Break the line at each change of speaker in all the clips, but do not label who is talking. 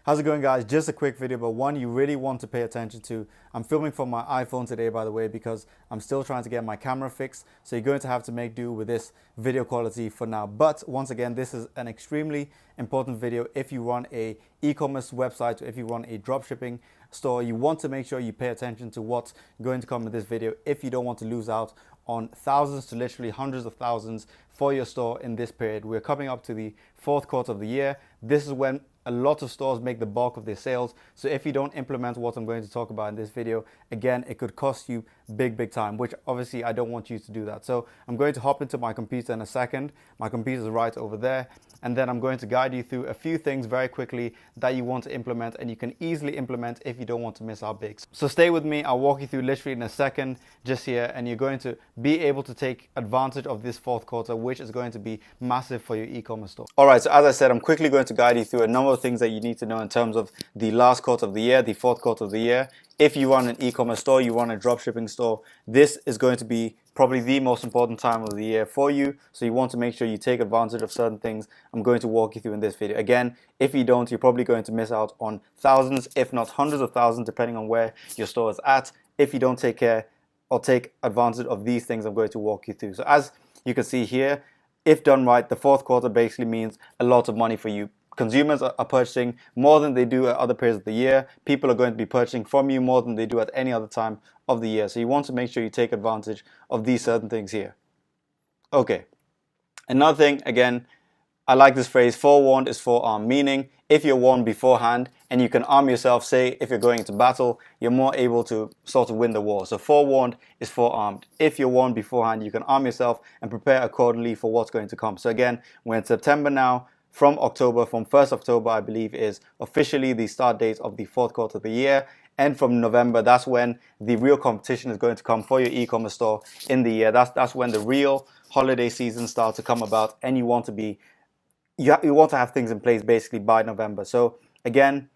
How's it going, guys? Just a quick video, but one you really want to pay attention to. I'm filming from my iPhone today, by the way, because I'm still trying to get my camera fixed. So you're going to have to make do with this video quality for now. But once again, this is an extremely important video. If you run a e-commerce website, or if you run a dropshipping store, you want to make sure you pay attention to what's going to come in this video if you don't want to lose out on thousands to literally hundreds of thousands for your store in this period. We're coming up to the fourth quarter of the year. This is when a lot of stores make the bulk of their sales. So if you don't implement what I'm going to talk about in this video, again, it could cost you big time, which obviously I don't want you to do that. So I'm going to hop into my computer in a second. My computer is right over there. And then I'm going to guide you through a few things very quickly that you want to implement and you can easily implement if you don't want to miss out big. So stay with me. I'll walk you through literally in a second just here, and you're going to be able to take advantage of this fourth quarter, which is going to be massive for your e-commerce store. All right, so as I said, I'm quickly going to guide you through a number of things that you need to know in terms of the last quarter of the year, the fourth quarter of the year. If you run an e-commerce store, you run a dropshipping store, this is going to be probably the most important time of the year for you. So you want to make sure you take advantage of certain things I'm going to walk you through in this video. Again, if you don't, you're probably going to miss out on thousands, if not hundreds of thousands, depending on where your store is at, if you don't take care or take advantage of these things I'm going to walk you through. So as you can see here, if done right, the fourth quarter basically means a lot of money for you. Consumers are purchasing more than they do at other periods of the year. People are going to be purchasing from you more than they do at any other time of the year. So you want to make sure you take advantage of these certain things here. Okay. Another thing, again, I like this phrase, forewarned is forearmed, meaning if you're warned beforehand and you can arm yourself, say if you're going into battle, you're more able to sort of win the war. So forewarned is forearmed. If you're warned beforehand, you can arm yourself and prepare accordingly for what's going to come. So again, we're in September now. From 1st October, I believe, is officially the start date of the fourth quarter of the year. And from November, that's when the real competition is going to come for your e-commerce store in the year. That's when the real holiday season starts to come about, and you want to have things in place basically by November. So again,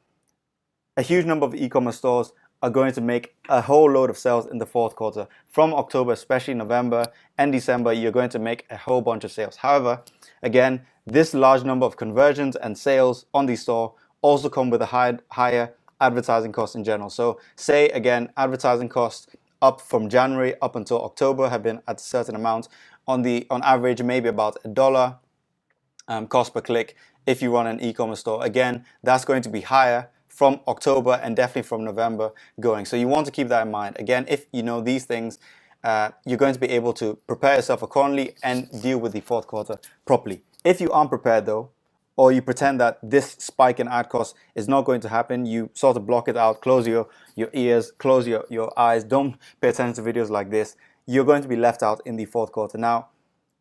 a huge number of e-commerce stores are going to make a whole load of sales in the fourth quarter. From October, especially November and December, you're going to make a whole bunch of sales. However, again, this large number of conversions and sales on the store also come with a higher advertising cost in general. So say again, advertising costs up from January up until October have been at a certain amount. On average, maybe about $1 cost per click if you run an e-commerce store. Again, that's going to be higher from October and definitely from November going. So you want to keep that in mind. Again, if you know these things, you're going to be able to prepare yourself accordingly and deal with the fourth quarter properly. If you aren't prepared though, or you pretend that this spike in ad costs is not going to happen, you sort of block it out, close your ears, close your eyes, don't pay attention to videos like this, you're going to be left out in the fourth quarter. Now,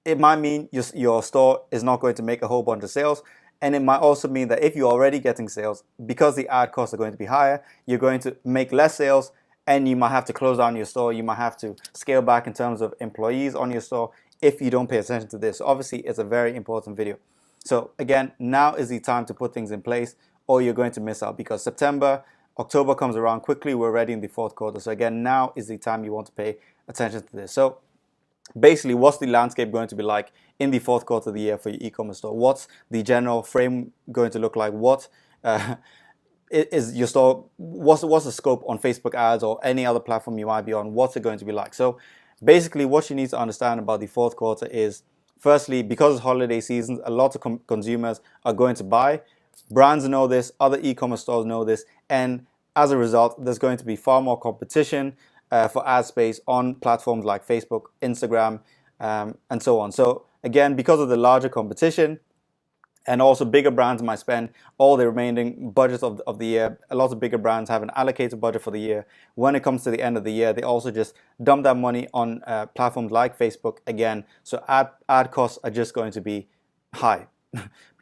it might mean your store is not going to make a whole bunch of sales, and it might also mean that if you're already getting sales, because the ad costs are going to be higher, you're going to make less sales, and you might have to close down your store. You might have to scale back in terms of employees on your store if you don't pay attention to this. So obviously, it's a very important video. So again, now is the time to put things in place, or you're going to miss out, because October comes around quickly. We're already in the fourth quarter. So again, now is the time you want to pay attention to this. So basically, what's the landscape going to be like in the fourth quarter of the year for your e-commerce store? What's the general frame going to look like? What is your store? What's the scope on Facebook ads or any other platform you might be on? What's it going to be like? So basically, what you need to understand about the fourth quarter is, firstly, because it's holiday seasons, a lot of consumers are going to buy. Brands know this, other e-commerce stores know this, and as a result, there's going to be far more competition for ad space on platforms like Facebook, Instagram, and so on. So again, because of the larger competition, and also bigger brands might spend all the remaining budgets of the year. A lot of bigger brands have an allocated budget for the year. When it comes to the end of the year, they also just dump that money on platforms like Facebook again. So ad costs are just going to be high,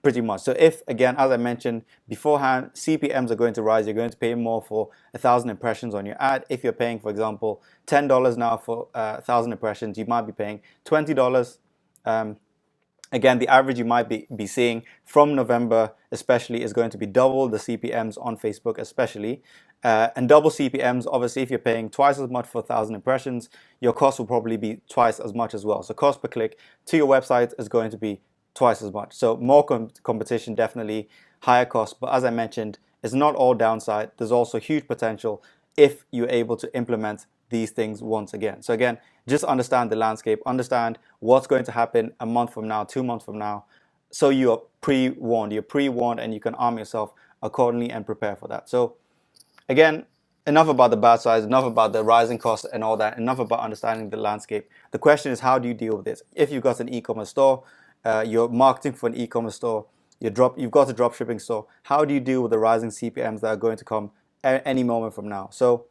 pretty much. So if, again, as I mentioned beforehand, CPMs are going to rise. You're going to pay more for 1,000 impressions on your ad. If you're paying, for example, $10 now for 1,000 impressions, you might be paying $20. Again, the average you might be seeing from November especially is going to be double the CPMs on Facebook especially. And double CPMs, obviously, if you're paying twice as much for 1,000 impressions, your cost will probably be twice as much as well. So cost per click to your website is going to be twice as much. So more competition, definitely higher cost. But as I mentioned, it's not all downside. There's also huge potential if you're able to implement these things once again. So again, just understand the landscape, understand what's going to happen a month from now, 2 months from now, so you're pre-warned. You're pre-warned and you can arm yourself accordingly and prepare for that. So again, enough about the bad sides, enough about the rising costs and all that, enough about understanding the landscape. The question is, how do you deal with this? If you've got an e-commerce store, you're marketing for an e-commerce store, you've got a drop shipping store, how do you deal with the rising CPMs that are going to come any moment from now? So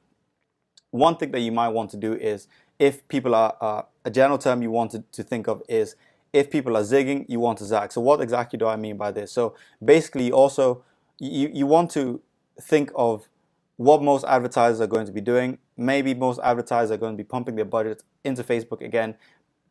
one thing that you might want to do is, if people are, a general term you want to think of is, if people are zigging, you want to zag. So what exactly do I mean by this? So basically also, you want to think of what most advertisers are going to be doing. Maybe most advertisers are going to be pumping their budget into Facebook again,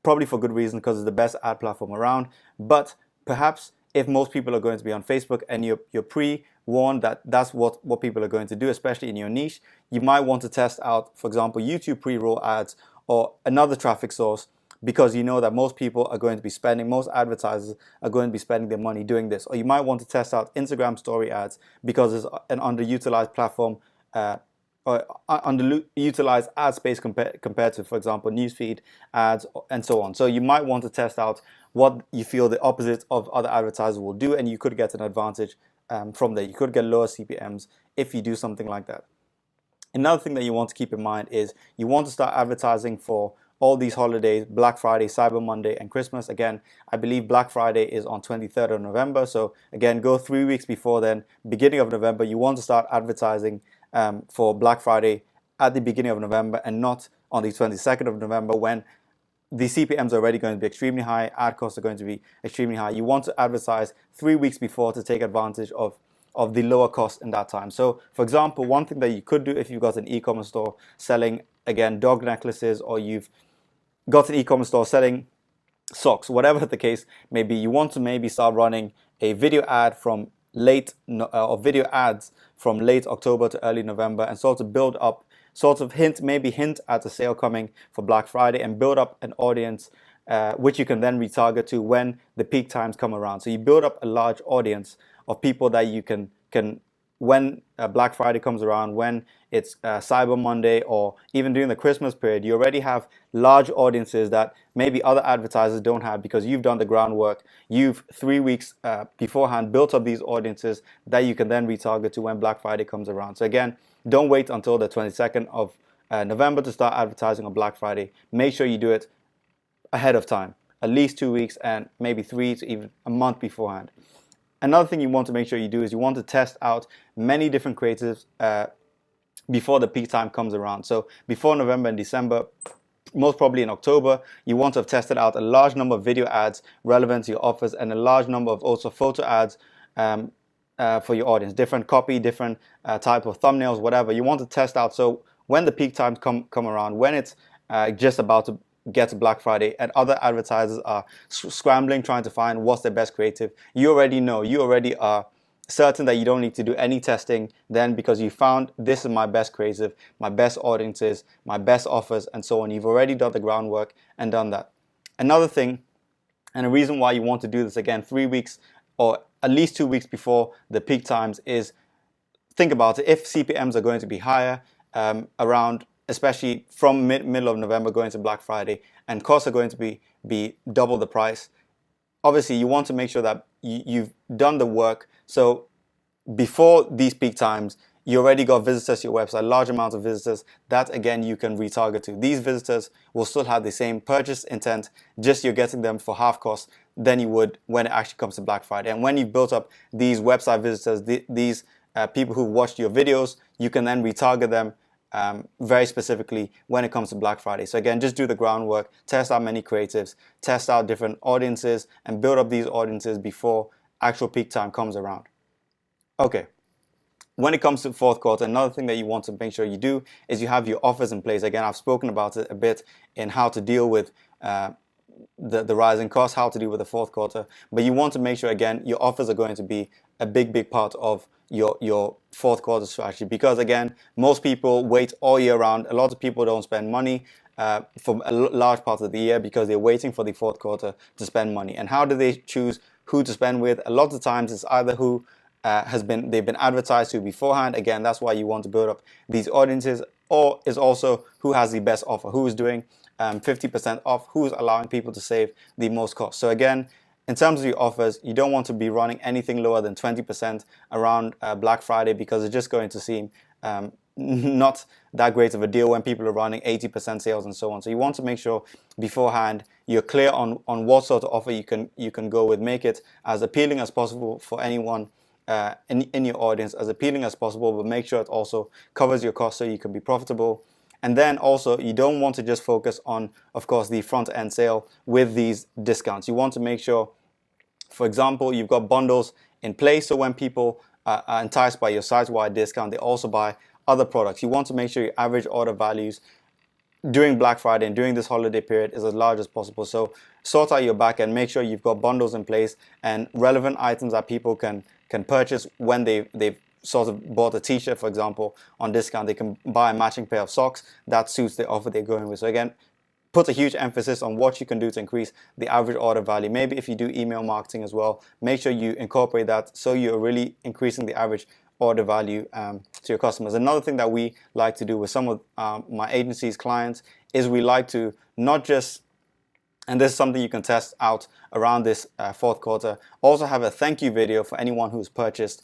probably for good reason, because it's the best ad platform around. But perhaps if most people are going to be on Facebook and you're pre-warned that that's what people are going to do, especially in your niche, you might want to test out, for example, YouTube pre-roll ads or another traffic source, because you know that most people are going to be spending, most advertisers are going to be spending their money doing this. Or you might want to test out Instagram story ads because it's an underutilized platform, or underutilized ad space compared to, for example, newsfeed ads and so on. So you might want to test out what you feel the opposite of other advertisers will do, and you could get an advantage from there. You could get lower CPMs if you do something like that. Another thing that you want to keep in mind is you want to start advertising for all these holidays: Black Friday, Cyber Monday, and Christmas. Again, I believe Black Friday is on 23rd of November. So again, go 3 weeks before then, beginning of November. You want to start advertising for Black Friday at the beginning of November and not on the 22nd of November, when the CPMs are already going to be extremely high, ad costs are going to be extremely high. You want to advertise 3 weeks before to take advantage of the lower cost in that time. So for example, one thing that you could do if you've got an e-commerce store selling, again, dog necklaces, or you've got an e-commerce store selling socks, whatever the case may be, you want to maybe start running a video ad from or video ads from late October to early November, and sort of build up, maybe hint at a sale coming for Black Friday, and build up an audience which you can then retarget to when the peak times come around. So you build up a large audience of people that you can when Black Friday comes around, when it's Cyber Monday, or even during the Christmas period, you already have large audiences that maybe other advertisers don't have, because you've done the groundwork. You've 3 weeks beforehand built up these audiences that you can then retarget to when Black Friday comes around. So again, don't wait until the 22nd of November to start advertising on Black Friday. Make sure you do it ahead of time, at least 2 weeks, and maybe 3 to even a month beforehand. Another thing you want to make sure you do is you want to test out many different creatives before the peak time comes around. So before November and December, most probably in October, you want to have tested out a large number of video ads relevant to your offers, and a large number of also photo ads for your audience, different copy, different type of thumbnails, whatever. You want to test out, so when the peak times come around, when it's just about to get to Black Friday and other advertisers are scrambling trying to find what's their best creative, you already are certain that you don't need to do any testing then, because you found this is my best creative, my best audiences, my best offers, and so on. You've already done the groundwork and done that. Another thing, and a reason why you want to do this, again, 3 weeks or at least 2 weeks before the peak times, is think about it. If CPMs are going to be higher around, especially from middle of November going to Black Friday, and costs are going to be double the price, obviously you want to make sure that you've done the work. So before these peak times, you already got visitors to your website, large amounts of visitors that again you can retarget to. These visitors will still have the same purchase intent, just you're getting them for half cost than you would when it actually comes to Black Friday. And when you've built up these website visitors, these people who watched your videos, you can then retarget them very specifically when it comes to Black Friday. So again, just do the groundwork, test out many creatives, test out different audiences, and build up these audiences before actual peak time comes around. Okay, when it comes to fourth quarter, another thing that you want to make sure you do is you have your offers in place. Again, I've spoken about it a bit in how to deal with the rising costs, how to deal with the fourth quarter, but you want to make sure, again, your offers are going to be a big part of your fourth quarter strategy, because again, most people wait all year round. A lot of people don't spend money for a large part of the year because they're waiting for the fourth quarter to spend money. And how do they choose who to spend with? A lot of times it's either who they've been advertised to beforehand. Again, that's why you want to build up these audiences. Or is also who has the best offer, who is doing 50% off, who's allowing people to save the most cost. So again, in terms of your offers, you don't want to be running anything lower than 20% around Black Friday, because it's just going to seem not that great of a deal when people are running 80% sales and so on. So you want to make sure beforehand you're clear on what sort of offer you can go with. Make it as appealing as possible for anyone in your audience, as appealing as possible, but make sure it also covers your costs so you can be profitable. And then also, you don't want to just focus on, of course, the front end sale with these discounts. You want to make sure, for example, you've got bundles in place, so when people are enticed by your site-wide discount, they also buy other products. You want to make sure your average order values during Black Friday and during this holiday period is as large as possible. So sort out your back end, make sure you've got bundles in place and relevant items that people can purchase when they've sort of bought a t-shirt, for example, on discount. They can buy a matching pair of socks that suits the offer they're going with. So again, put a huge emphasis on what you can do to increase the average order value. Maybe if you do email marketing as well, make sure you incorporate that so you're really increasing the average order value to your customers. Another thing that we like to do with some of my agency's clients is we like to not just, and this is something you can test out around this fourth quarter, also have a thank you video for anyone who's purchased.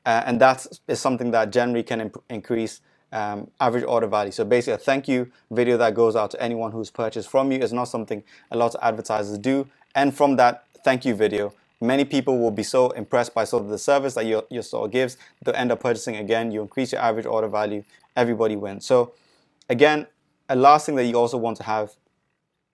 And that is something that generally can increase average order value. So basically a thank you video that goes out to anyone who's purchased from you is not something a lot of advertisers do. And from that thank you video, many people will be so impressed by sort of the service that your store gives, they'll end up purchasing again. You increase your average order value, everybody wins. So again, a last thing that you also want to have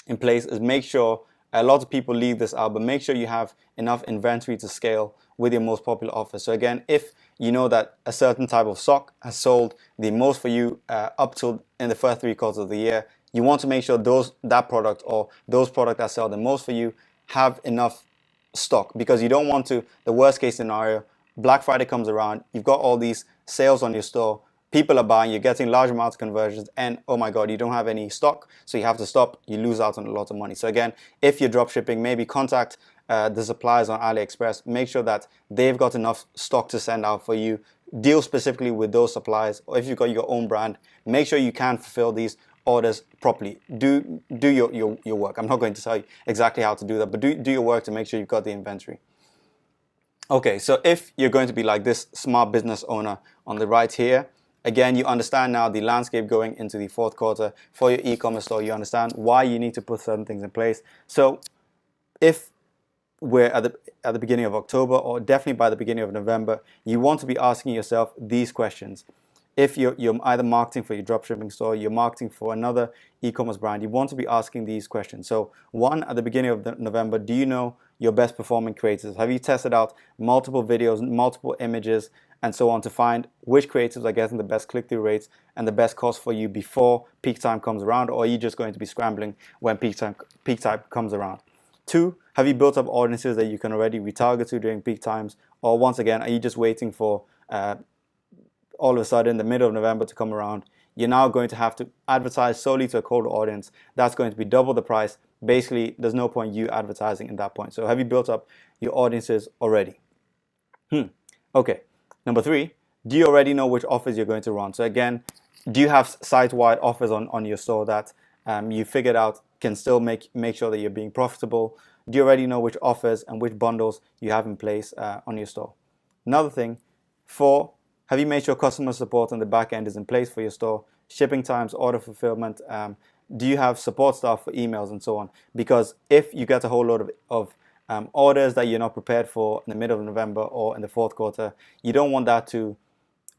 in place is make sure, a lot of people leave this out, but make sure you have enough inventory to scale with your most popular offers. So again, if you know that a certain type of sock has sold the most for you up till in the first 3 quarters of the year, you want to make sure that product or those products that sell the most for you have enough stock, because you don't want to, the worst case scenario, Black Friday comes around, you've got all these sales on your store, people are buying, you're getting large amounts of conversions, and oh my god, you don't have any stock, so you have to stop, you lose out on a lot of money. So again, if you're drop shipping, maybe contact the suppliers on AliExpress, make sure that they've got enough stock to send out for you, deal specifically with those suppliers, or if you've got your own brand, make sure you can fulfill these orders properly. Do your work. I'm not going to tell you exactly how to do that, but do your work to make sure you've got the inventory. Okay, so if you're going to be like this smart business owner on the right here, again, you understand now the landscape going into the fourth quarter for your e-commerce store. You understand why you need to put certain things in place. So if we're at the beginning of October, or definitely by the beginning of November, you want to be asking yourself these questions. If you're either marketing for your dropshipping store, you're marketing for another e-commerce brand, you want to be asking these questions. So one, at the beginning of November, do you know your best performing creatives? Have you tested out multiple videos, multiple images, and so on to find which creatives are getting the best click-through rates and the best cost for you before peak time comes around, or are you just going to be scrambling when peak time comes around? 2, have you built up audiences that you can already retarget to during peak times? Or once again, are you just waiting for all of a sudden the middle of November to come around? You're now going to have to advertise solely to a cold audience. That's going to be double the price. Basically, there's no point you advertising at that point. So have you built up your audiences already? Okay. Number 3, do you already know which offers you're going to run? So again, do you have site-wide offers on your store that you figured out can still make sure that you're being profitable? Do you already know which offers and which bundles you have in place on your store? Another thing, 4, have you made sure customer support on the back end is in place for your store? Shipping times, order fulfillment, do you have support staff for emails and so on? Because if you get a whole load of orders that you're not prepared for in the middle of November or in the fourth quarter, you don't want that to,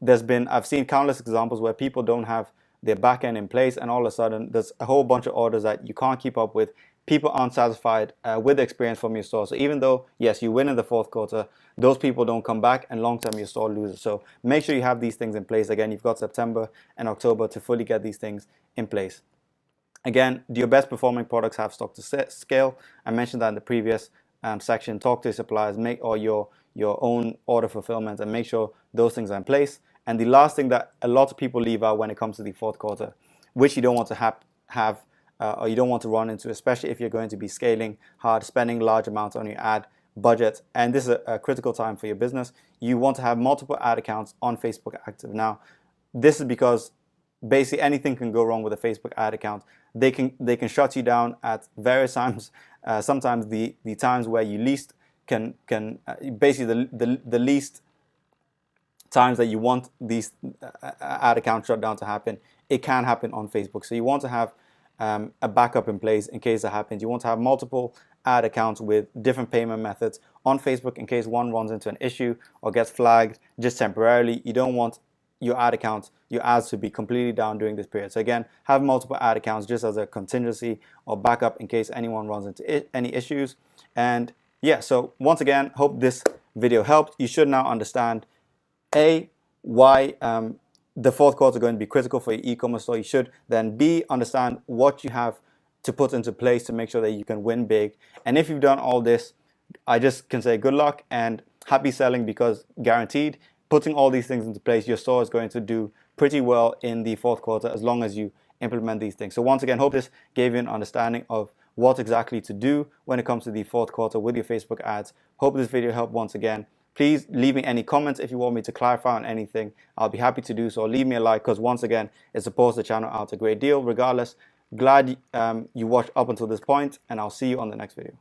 I've seen countless examples where people don't have their back end in place, and all of a sudden there's a whole bunch of orders that you can't keep up with. People aren't satisfied with the experience from your store. So even though, yes, you win in the fourth quarter, those people don't come back, and long term your store loses. So make sure you have these things in place. Again, you've got September and October to fully get these things in place. Again, do your best performing products have stock to scale? I mentioned that in the previous section. Talk to your suppliers, make or your own order fulfillment, and make sure those things are in place. And the last thing that a lot of people leave out when it comes to the fourth quarter, which you don't want to have or you don't want to run into, especially if you're going to be scaling hard, spending large amounts on your ad budget, and this is a critical time for your business. You want to have multiple ad accounts on Facebook active. Now, this is because basically anything can go wrong with a Facebook ad account. They can shut you down at various times. Sometimes the times where you least can basically the least times that you want these ad account shutdown to happen, it can happen on Facebook. So you want to have a backup in place in case that happens. You want to have multiple ad accounts with different payment methods on Facebook in case one runs into an issue or gets flagged just temporarily. You don't want your ad account, your ads to be completely down during this period. So again, have multiple ad accounts just as a contingency or backup in case anyone runs into any issues. And yeah, so once again, hope this video helped. You should now understand why the fourth quarter is going to be critical for your e-commerce store. You should then understand what you have to put into place to make sure that you can win big. And if you've done all this, I just can say good luck and happy selling, because guaranteed, putting all these things into place, your store is going to do pretty well in the fourth quarter as long as you implement these things. So once again, hope this gave you an understanding of what exactly to do when it comes to the fourth quarter with your Facebook ads. Hope this video helped once again. Please leave me any comments if you want me to clarify on anything. I'll be happy to do so. Leave me a like, because once again, it supports the channel out a great deal. Regardless, glad you watched up until this point, and I'll see you on the next video.